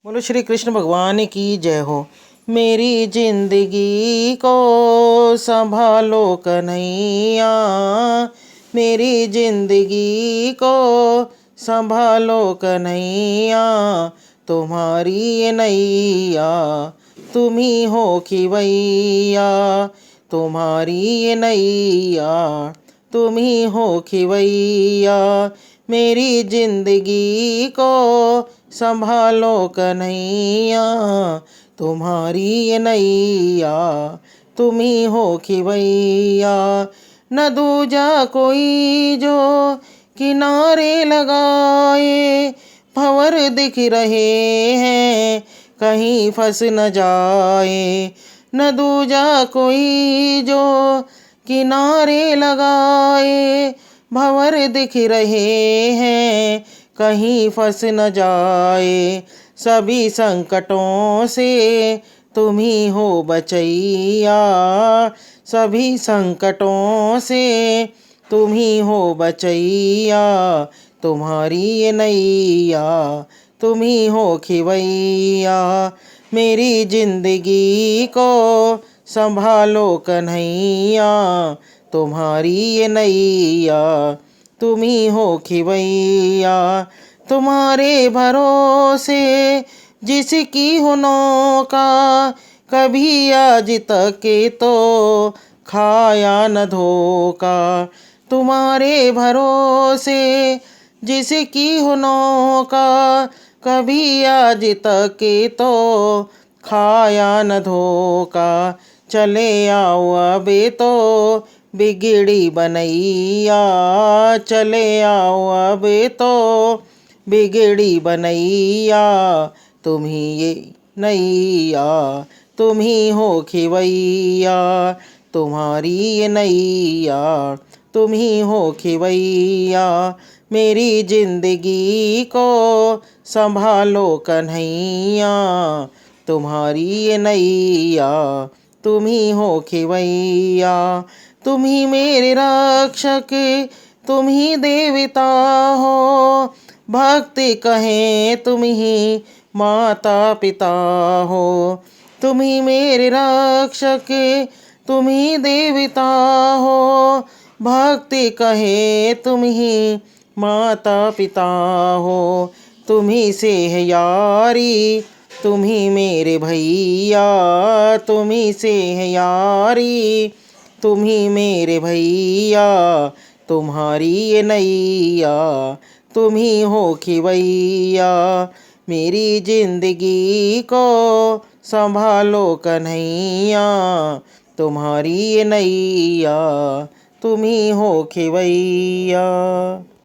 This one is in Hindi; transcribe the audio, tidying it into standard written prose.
बोलो श्री कृष्ण भगवान की जय हो। मेरी जिंदगी को संभालो कन्हैया, मेरी जिंदगी को संभालो कन्हैया। तुम्हारी ये नैया तुम ही हो खिवैया, तुम्हारी ये नैया तुम ही हो खिवैया। मेरी जिंदगी को संभालो कन्हैया, तुम्हारी ये नैया तुम ही हो खिवैया। न दूजा कोई जो किनारे लगाए, भंवर दिख रहे हैं कहीं फंस न जाए। न दूजा कोई जो किनारे लगाए, भंवर दिख रहे हैं कहीं फंस न जाए। सभी संकटों से तुम ही हो बचैया, सभी संकटों से तुम ही हो बचैया। तुम्हारी ये नैया तुम ही हो खिवैया। मेरी जिंदगी को संभालो कन्हैया, तुम्हारी ये नैया तुम ही हो खिवैया। तुम्हारे भरोसे जिसकी हो नौका, कभी आज तक के तो खाया न धोखा। तुम्हारे भरोसे जिसकी हो नौका, कभी आज तक के तो खाया न धोखा। चले आओ अबे तो बिगड़ी बनैया, चले आओ अबे तो बिगड़ी बनैया। तुम ही ये नैया तुम ही हो खिवैया, तुम्हारी ये नैया तुम ही हो खिवैया। मेरी जिंदगी को संभालो कन्हैया, तुम्हारी ये नैया तुम ही हो खिवैया। तुम ही मेरे रक्षक तुम ही देवता हो, भक्ति कहें तुम ही माता पिता हो। तुम ही मेरे रक्षक तुम ही देवता हो, भक्ति कहे तुम ही माता पिता हो। तुम ही से है यारी तुम ही मेरे भैया, तुम ही से है यारी तुम ही मेरे भैया। तुम्हारी ये नैया तुम ही हो खिवैया। मेरी जिंदगी को संभालो कन्हैया, तुम्हारी ये नैया तुम ही हो खिवैया।